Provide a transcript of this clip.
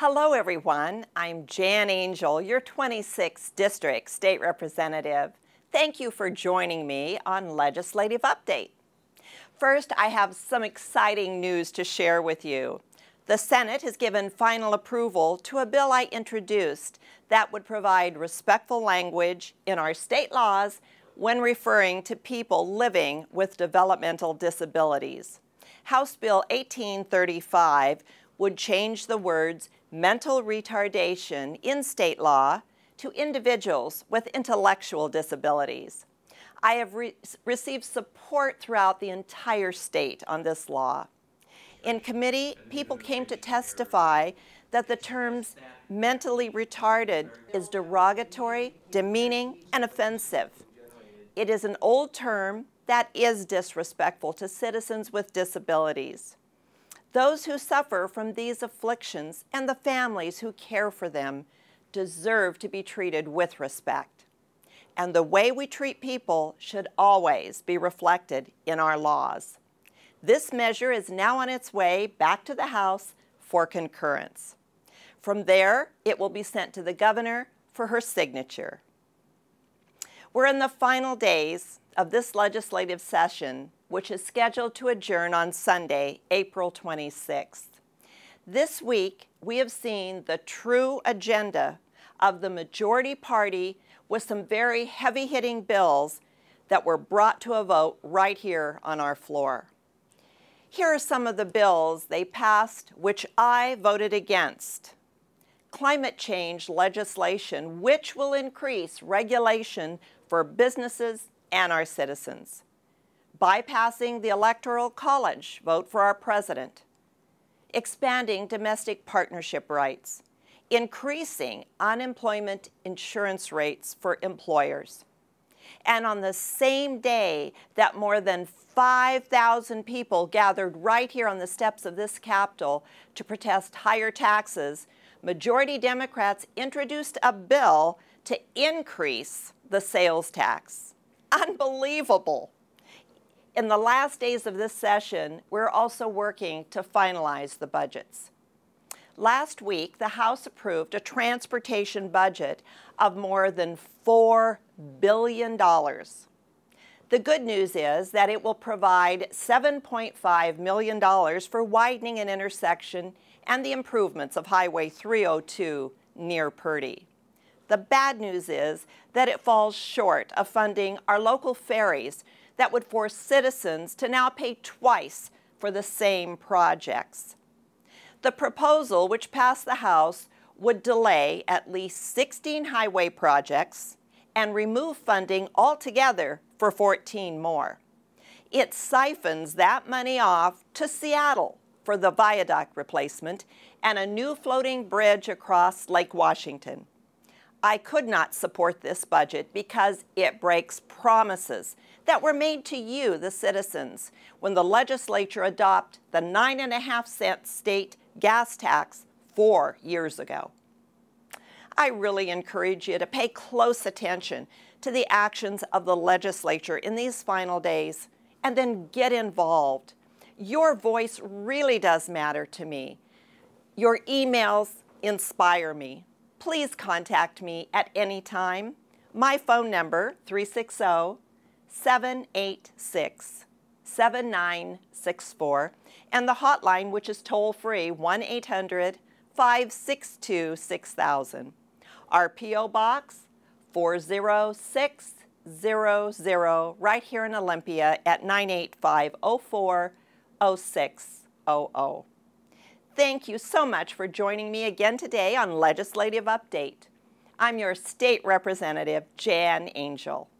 Hello everyone, I'm Jan Angel, your 26th District State Representative. Thank you for joining me on Legislative Update. First, I have some exciting news to share with you. The Senate has given final approval to a bill I introduced that would provide respectful language in our state laws when referring to people living with developmental disabilities. House Bill 1835 would change the words mental retardation in state law to individuals with intellectual disabilities. I have received support throughout the entire state on this law. In committee, people came to testify that the terms mentally retarded is derogatory, demeaning, and offensive. It is an old term that is disrespectful to citizens with disabilities. Those who suffer from these afflictions and the families who care for them deserve to be treated with respect. And the way we treat people should always be reflected in our laws. This measure is now on its way back to the House for concurrence. From there, it will be sent to the governor for her signature. We're in the final days of this legislative session, which is scheduled to adjourn on Sunday, April 26th. This week, we have seen the true agenda of the majority party with some very heavy-hitting bills that were brought to a vote right here on our floor. Here are some of the bills they passed, which I voted against. Climate change legislation, which will increase regulation for businesses and our citizens. Bypassing the Electoral College, vote for our president. Expanding domestic partnership rights. Increasing unemployment insurance rates for employers. And on the same day that more than 5,000 people gathered right here on the steps of this Capitol to protest higher taxes, majority Democrats introduced a bill to increase the sales tax. Unbelievable. In the last days of this session, we're also working to finalize the budgets. Last week, the House approved a transportation budget of more than $4 billion. The good news is that it will provide $7.5 million for widening an intersection and the improvements of Highway 302 near Purdy. The bad news is that it falls short of funding our local ferries that would force citizens to now pay twice for the same projects. The proposal, which passed the House, would delay at least 16 highway projects and remove funding altogether for 14 more. It siphons that money off to Seattle for the viaduct replacement and a new floating bridge across Lake Washington. I could not support this budget because it breaks promises that were made to you, the citizens, when the legislature adopted the 9.5-cent state gas tax 4 years ago. I really encourage you to pay close attention to the actions of the legislature in these final days and then get involved. Your voice really does matter to me. Your emails inspire me. Please contact me at any time. My phone number, 360-786-7964, and the hotline, which is toll-free, 1-800-562-6000. Our P.O. Box, 40600, right here in Olympia at 98504-0600. Thank you so much for joining me again today on Legislative Update. I'm your State Representative, Jan Angel.